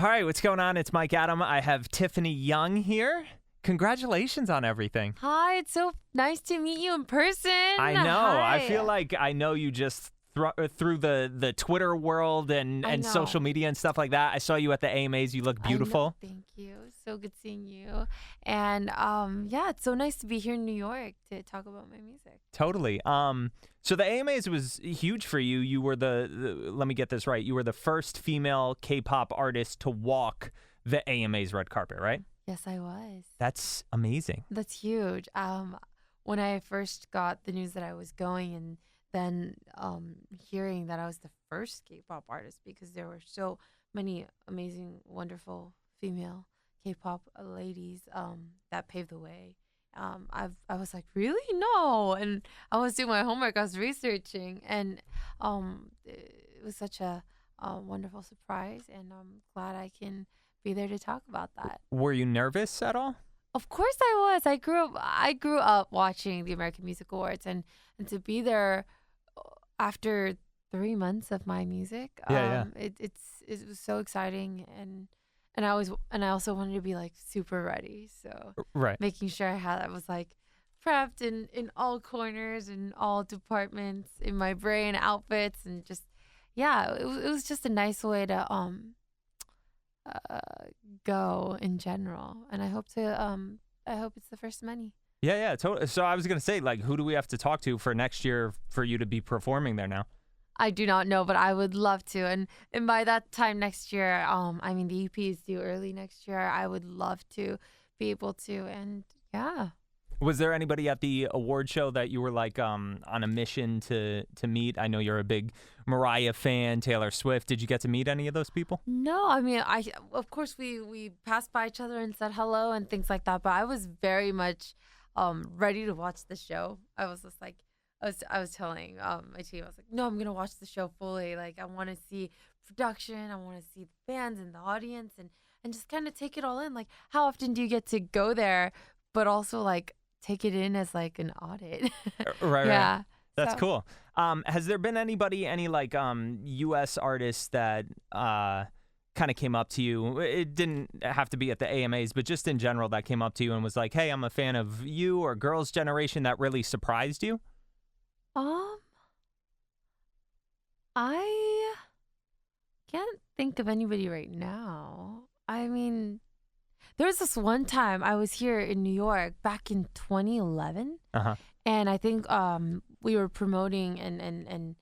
All right, what's going on? It's Mike Adam. I have Tiffany Young here. Congratulations on everything. Hi, it's so nice to meet you in person. I know. Hi. I feel like I know you just through the Twitter world and social media and stuff like that. I saw you at the AMAs. You look beautiful. Thank you. So good seeing you. And yeah, it's so nice to be here in New York to talk about my music. Totally. So the AMAs was huge for you. You were the let me get this right. You were the first female K-pop artist to walk the AMAs red carpet, right? Yes, I was. That's amazing. That's huge. When I first got the news that I was going, and then hearing that I was the first K-pop artist, because there were so many amazing, wonderful female K-pop ladies that paved the way. I was like, really? No. And I was doing my homework. I was researching, and it was such a wonderful surprise, and I'm glad I can be there to talk about that. Were you nervous at all? Of course I was. I grew up watching the American Music Awards, and to be there after 3 months of my music, it was so exciting, and I also wanted to be like super ready. So making sure I was like prepped in all corners and all departments in my brain, outfits, and just it was just a nice way to go in general, and I hope it's the first of many. Yeah, totally. So I was gonna say, like, who do we have to talk to for next year for you to be performing there now? I do not know, but I would love to, and by that time next year, I mean the EP is due early next year. I would love to be able to, and yeah. Was there anybody at the award show that you were like on a mission to meet? I know you're a big Mariah fan, Taylor Swift. Did you get to meet any of those people? No, I mean, of course we passed by each other and said hello and things like that, but I was very much ready to watch the show. I was just like, I was telling my team, I was like, no, I'm gonna watch the show fully. Like, I want to see production, I want to see the fans and the audience, and just kind of take it all in. Like, how often do you get to go there, but also like take it in as like an audit? Right. Yeah. That's cool. Has there been any like U.S. artists that kind of came up to you? It didn't have to be at the AMAs, but just in general that came up to you and was like, hey, I'm a fan of you, or Girls' Generation, that really surprised you? I can't think of anybody right now. I mean, there was this one time I was here in New York back in 2011, and I think we were promoting, and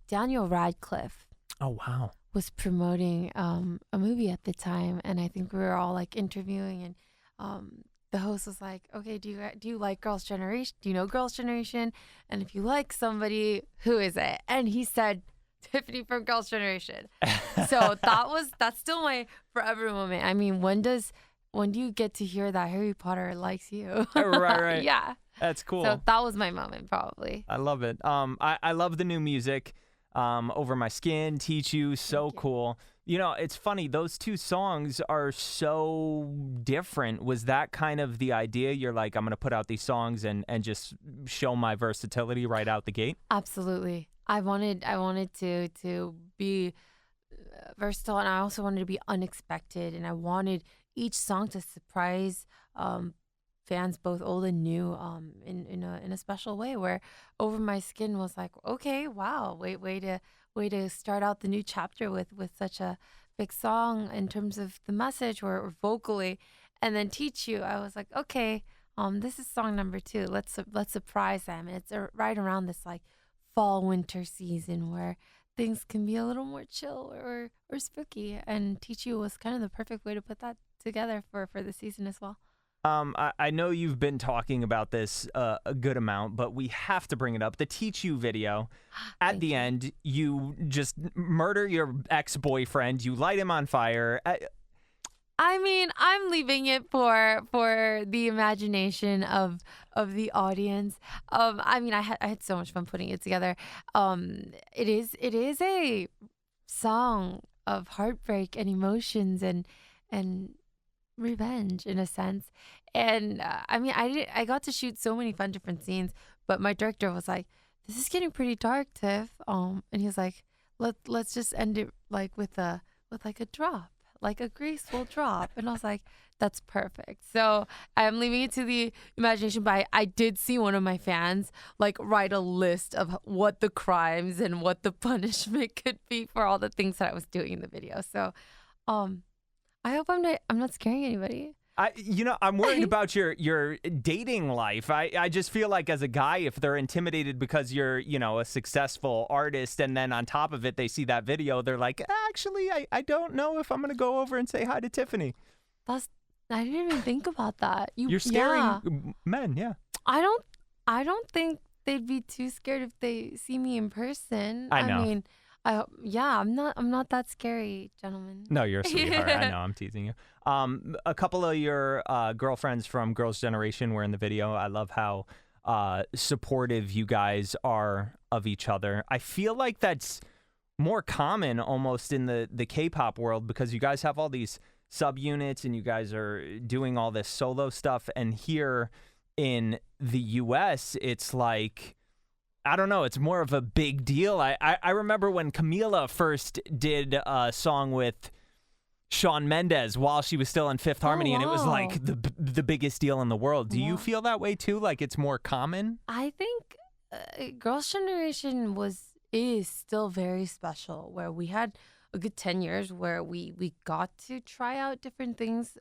Daniel Radcliffe. Oh wow. Was promoting a movie at the time, and I think we were all like interviewing, and the host was like, okay, do you like Girls' Generation? Do you know Girls' Generation? And if you like somebody, who is it? And he said Tiffany from Girls' Generation. So that's still my forever moment. I mean, when do you get to hear that Harry Potter likes you? Right. Yeah. That's cool. So that was my moment, probably. I love it. I love the new music. Over My Skin, Teach You, so cool. You know, it's funny, those two songs are so different. Was that kind of the idea? You're like, I'm going to put out these songs and just show my versatility right out the gate? Absolutely. I wanted to be versatile, and I also wanted to be unexpected, and I wanted each song to surprise fans, both old and new, in a special way, where Over My Skin was like, okay, wow, way to start out the new chapter with such a big song in terms of the message or vocally. And then Teach You, I was like, okay, this is song number 2. Let's surprise them. And it's right around this like fall winter season where things can be a little more chill or spooky, and Teach You was kind of the perfect way to put that together for the season as well. I know you've been talking about this a good amount, but we have to bring it up. The Teach You video, at the end, you just murder your ex-boyfriend. You light him on fire. I mean, I'm leaving it for the imagination of the audience. I mean, I had so much fun putting it together. It is a song of heartbreak and emotions and revenge in a sense. And I mean, I got to shoot so many fun different scenes, but my director was like, this is getting pretty dark, Tiff. And he was like, let's just end it like with like a drop. like a graceful drop. And I was like, that's perfect. So I'm leaving it to the imagination, but I did see one of my fans like write a list of what the crimes and what the punishment could be for all the things that I was doing in the video. So I hope I'm not scaring anybody. I'm worried about your dating life. I just feel like as a guy, if they're intimidated because you're, a successful artist, and then on top of it, they see that video, they're like, actually, I don't know if I'm going to go over and say hi to Tiffany. I didn't even think about that. You're scaring men, yeah. I don't think they'd be too scared if they see me in person. I know. I mean, I'm not that scary, gentlemen. No, you're a sweetheart. I know, I'm teasing you. A couple of your girlfriends from Girls' Generation were in the video. I love how supportive you guys are of each other. I feel like that's more common almost in the K-pop world, because you guys have all these subunits and you guys are doing all this solo stuff. And here in the U.S., it's like, I don't know, it's more of a big deal. I remember when Camila first did a song with Shawn Mendes while she was still in Fifth Harmony, and it was like the biggest deal in the world. Do you feel that way too? Like it's more common? I think Girls' Generation is still very special, where we had a good 10 years where we got to try out different things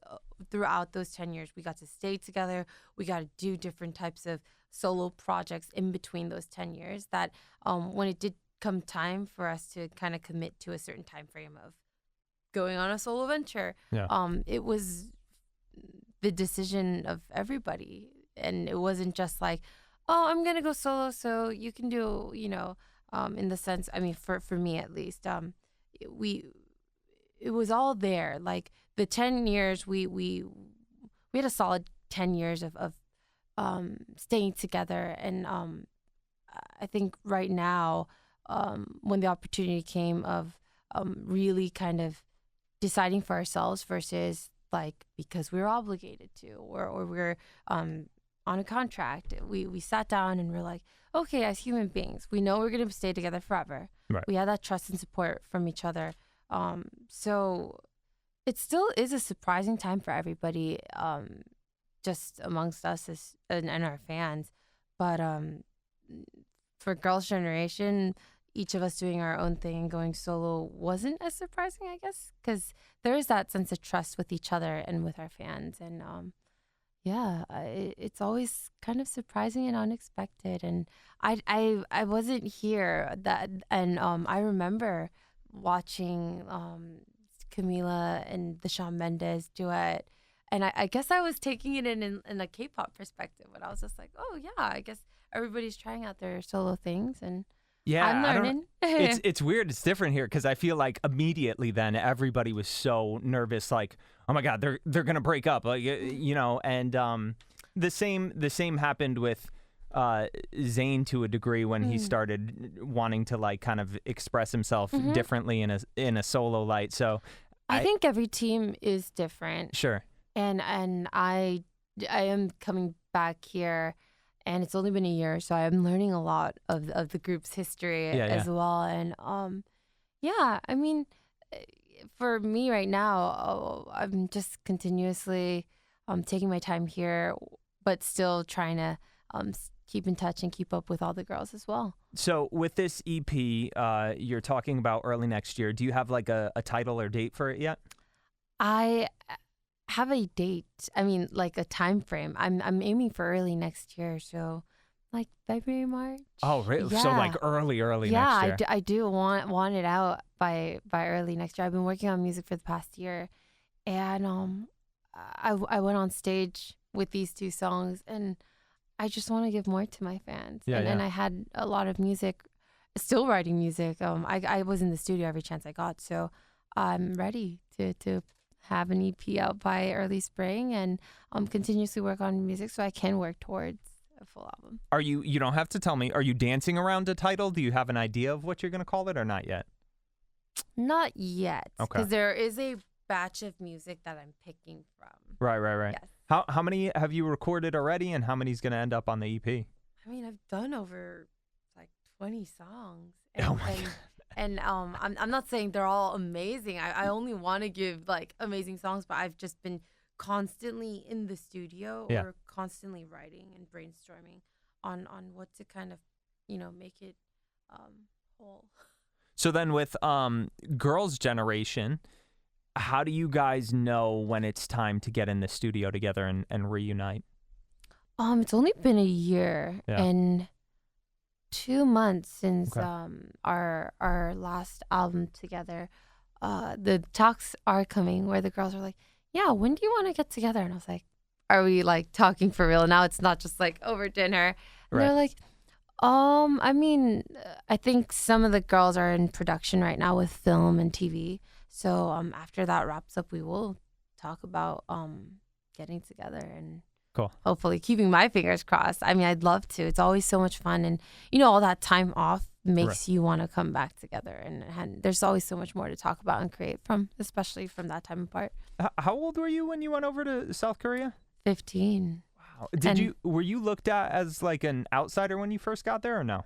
throughout those 10 years. We got to stay together. We got to do different types of solo projects in between those 10 years, that when it did come time for us to kind of commit to a certain time frame of going on a solo venture, it was the decision of everybody. And it wasn't just like, oh, I'm going to go solo so you can do, in the sense, I mean, for me at least, it was all there. Like the 10 years, we had a solid 10 years of staying together. And I think right now, when the opportunity came of really kind of deciding for ourselves versus like because we were obligated to, or we're on a contract, we sat down and we're like, okay, as human beings, we know we're going to stay together forever. Right. We had that trust and support from each other. So it still is a surprising time for everybody, just amongst us and our fans. But for Girls' Generation, each of us doing our own thing and going solo wasn't as surprising, I guess, because there is that sense of trust with each other and with our fans. And it's always kind of surprising and unexpected. And I wasn't here and I remember watching Camila and the Shawn Mendes duet, and I guess I was taking it in a K-pop perspective, and I was just like, oh yeah, I guess everybody's trying out their solo things, and I'm learning. It's weird. It's different here because I feel like immediately then everybody was so nervous, like, oh my God, they're gonna break up, like, and the same happened with Zayn to a degree when he started wanting to like kind of express himself differently in a solo light. So I think every team is different. Sure. And I am coming back here, and it's only been a year, so I'm learning a lot of the group's history as well. And I mean, for me right now, I'm just continuously taking my time here, but still trying to keep in touch and keep up with all the girls as well. So with this EP, you're talking about early next year. Do you have like a title or date for it yet? I have a date. I mean, like a time frame. I'm aiming for early next year, so like February, March. Oh, really? Yeah. So like early next year. Yeah, I do want it out by early next year. I've been working on music for the past year, and I went on stage with these two songs, and I just want to give more to my fans. And I had a lot of music, still writing music. I was in the studio every chance I got, so I'm ready to have an EP out by early spring, and continuously work on music so I can work towards a full album. Are you don't have to tell me, are you dancing around a title? Do you have an idea of what you're going to call it, or not yet? Not yet. Okay. Because there is a batch of music that I'm picking from. Right. Yes. How many have you recorded already, and how many's going to end up on the EP? I mean, I've done over like 20 songs. Oh my God. And I'm not saying they're all amazing. I only want to give like amazing songs, but I've just been constantly in the studio Yeah. or constantly writing and brainstorming on what to kind of, make it whole. So then with Girls' Generation, how do you guys know when it's time to get in the studio together and reunite? It's only been a year Yeah. and 2 months since Okay. our last album together. The talks are coming where the girls are like, "Yeah, when do you want to get together?" And I was like, "Are we like talking for real?" Now it's not just like over dinner. And Right. they're like, I mean, I think some of the girls are in production right now with film and TV. So after that wraps up, we will talk about getting together and Cool. hopefully keeping my fingers crossed. I mean, I'd love to. It's always so much fun, and all that time off makes you want to come back together. And there's always so much more to talk about and create from, especially from that time apart. How old were you when you went over to South Korea? 15. Wow. And Were you looked at as like an outsider when you first got there or no?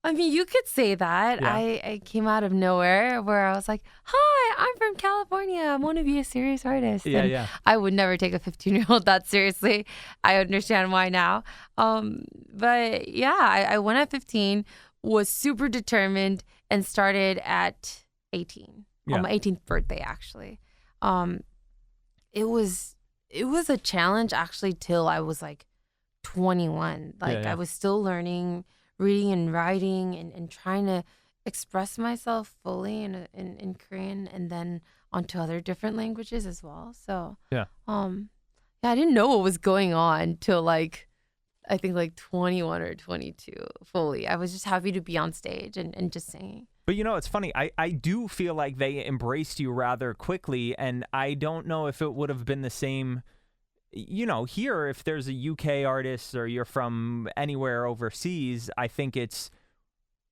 I mean, you could say that. Yeah. I came out of nowhere where I was like, "Hi, I'm from California. I want to be a serious artist." Yeah, And yeah. I would never take a 15-year-old that seriously. I understand why now. But yeah, I went at 15, was super determined, and started at 18. Yeah. On my 18th birthday, actually. Um, it was a challenge actually till I was like 21. Like yeah. I was still learning reading and writing and trying to express myself fully in Korean and then onto other different languages as well. So Yeah. yeah, I didn't know what was going on till like I think like 21 or 22 fully. I was just happy to be on stage and just singing. But it's funny. I do feel like they embraced you rather quickly, and I don't know if it would have been the same. Here, if there's a UK artist or you're from anywhere overseas, I think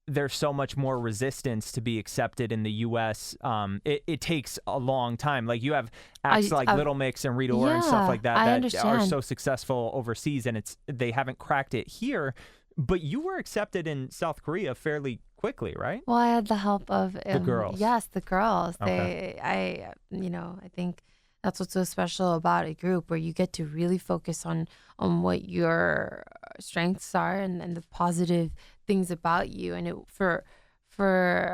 there's so much more resistance to be accepted in the U.S. It takes a long time. Like you have acts like Little Mix and Rita Ora and stuff like that I that are understand. so successful overseas, and they haven't cracked it here. But you were accepted in South Korea fairly quickly, right? Well, I had the help of The girls. Yes, the girls. Okay. I think that's what's so special about a group where you get to really focus on what your strengths are and the positive things about you. And for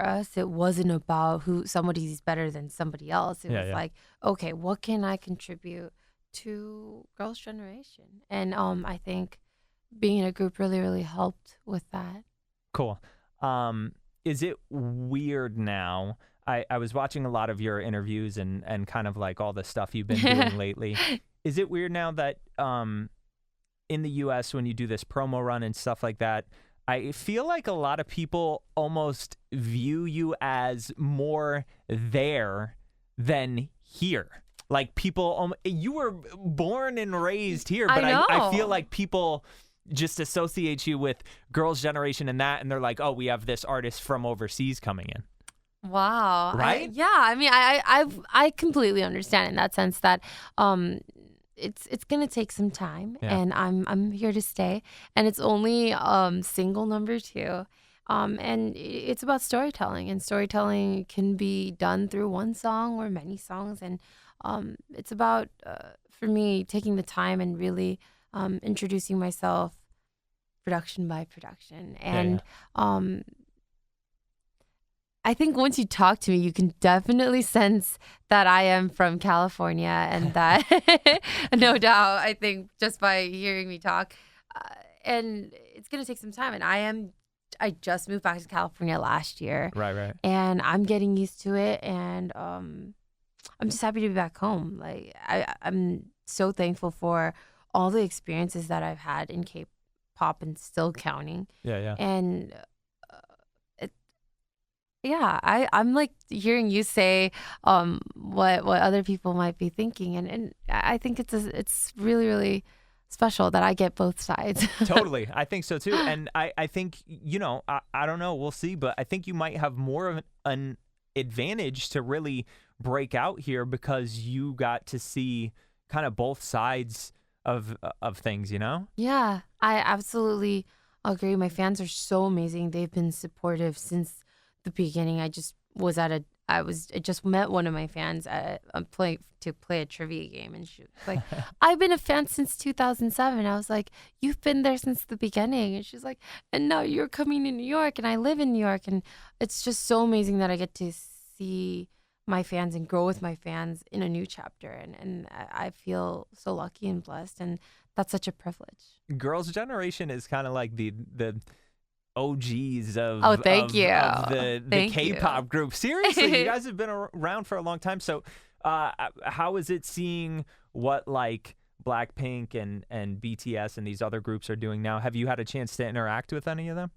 us, it wasn't about who somebody's better than somebody else. It was like, okay, what can I contribute to Girls' Generation? And I think being in a group really, really helped with that. Cool. Is it weird now? I was watching a lot of your interviews and kind of like all the stuff you've been doing lately. Is it weird now that in the U.S. when you do this promo run and stuff like that, I feel like a lot of people almost view you as more there than here. Like people, you were born and raised here, but I feel like people just associate you with Girls' Generation and that, and they're like, oh, we have this artist from overseas coming in. Wow. Right? I mean, I completely understand in that sense that it's gonna take some time, and I'm here to stay, and it's only single number 2, and it's about storytelling, and storytelling can be done through one song or many songs, and it's about for me taking the time and really introducing myself production by production, and I think once you talk to me, you can definitely sense that I am from California, and that, no doubt, I think just by hearing me talk, and it's gonna take some time. And I just moved back to California last year, Right. and I'm getting used to it, and I'm just happy to be back home. Like I'm so thankful for all the experiences that I've had in K-pop and still counting. Yeah. And I'm like hearing you say what other people might be thinking, and I think it's really, really special that I get both sides. Totally. I think so too. And I think, I don't know, we'll see, but I think you might have more of an advantage to really break out here because you got to see kind of both sides of things, Yeah, I absolutely agree. My fans are so amazing. They've been supportive since the beginning, I just met one of my fans to play a trivia game, and she was like, I've been a fan since 2007. I was like, you've been there since the beginning. And she's like, and now you're coming to New York, and I live in New York. And it's just so amazing that I get to see my fans and grow with my fans in a new chapter. And I feel so lucky and blessed. And that's such a privilege. Girls' Generation is kind of like the OGs of Thank you. of the Thank K-pop you. group. Seriously, you guys have been around for a long time. So, how is it seeing what like Blackpink and BTS and these other groups are doing now? Have you had a chance to interact with any of them?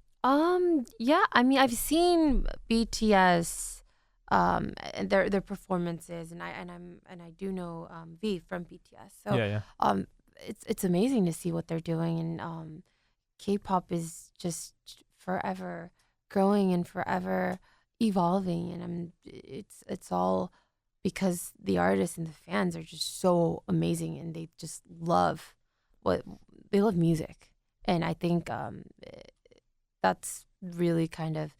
Yeah. I mean, I've seen BTS, and their performances, and I do know V from BTS. So Yeah. it's amazing to see what they're doing, and K-pop is just forever growing and forever evolving, and it's all because the artists and the fans are just so amazing, and they just love music, and I think that's really kind of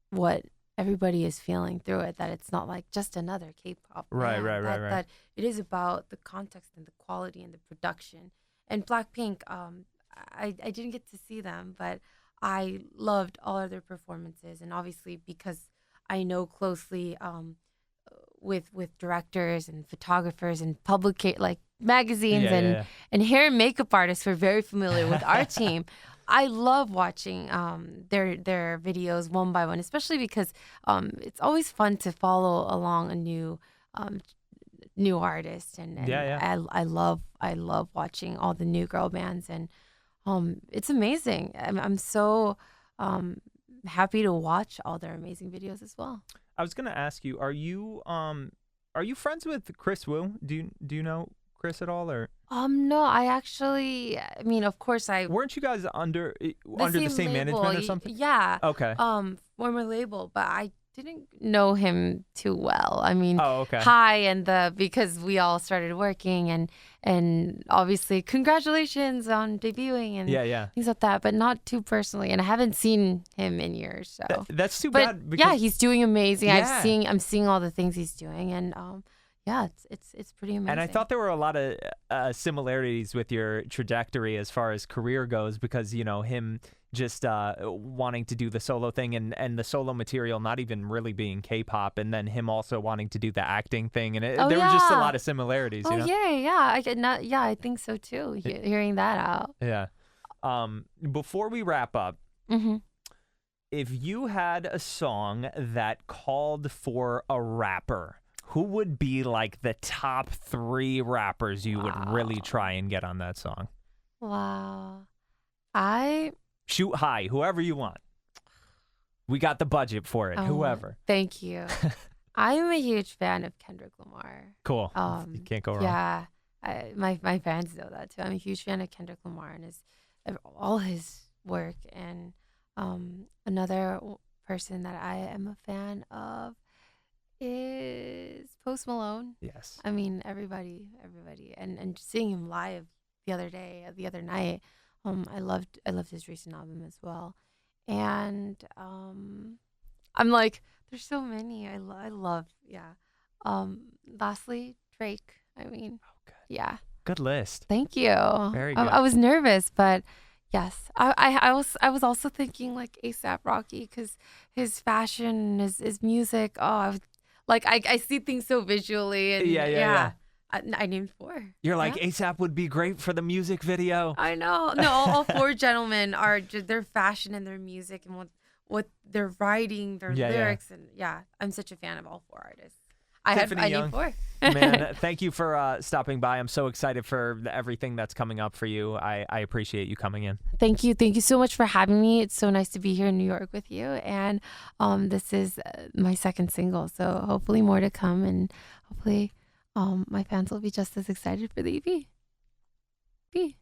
what everybody is feeling through it, that it's not like just another K-pop band, Right. that it is about the context and the quality and the production. And Blackpink, I didn't get to see them, but I loved all of their performances, and obviously because I know closely with directors and photographers and like magazines and hair and makeup artists, we're very familiar with our team. I love watching their videos one by one, especially because it's always fun to follow along a new artist, and I love watching all the new girl bands, and it's amazing. I'm so happy to watch all their amazing videos as well. I was gonna ask you, are you friends with Chris Wu? Do you know Chris at all, or? No, I mean, of course weren't you guys under the same management or something? Yeah. Okay. Former label, but I didn't know him too well. I mean, because we all started working, and obviously congratulations on debuting and things like that, but not too personally. And I haven't seen him in years, so that's too bad. Yeah, he's doing amazing. I'm seeing all the things he's doing, and it's pretty amazing. And I thought there were a lot of similarities with your trajectory as far as career goes, because him just wanting to do the solo thing and the solo material not even really being K-pop, and then him also wanting to do the acting thing, and there was just a lot of similarities. I think so too. Hearing that out. Yeah. Before we wrap up, mm-hmm. if you had a song that called for a rapper, who would be like the top 3 rappers you would really try and get on that song? Wow. Shoot high, whoever you want. We got the budget for it, whoever. Thank you. I'm a huge fan of Kendrick Lamar. Cool. You can't go wrong. Yeah. My fans know that too. I'm a huge fan of Kendrick Lamar and all his work. And another person that I am a fan of is Post Malone. Yes. I mean, everybody, and seeing him live the other night, I loved his recent album as well, and I'm like, there's so many I love. Lastly, Drake. I mean, good list. Thank you. Very good. I was nervous, but yes, I was also thinking like A$AP Rocky, because his fashion, his music. I see things so visually, and yeah. I named 4. You're like, A$AP would be great for the music video. I know. No, all 4 gentlemen are their fashion and their music and what they're writing, their lyrics, and I'm such a fan of all 4 artists. I need 4. Man, thank you for stopping by. I'm so excited for everything that's coming up for you. I appreciate you coming in. Thank you so much for having me. It's so nice to be here in New York with you, and this is my second single, so hopefully more to come, and hopefully my fans will be just as excited for the EP.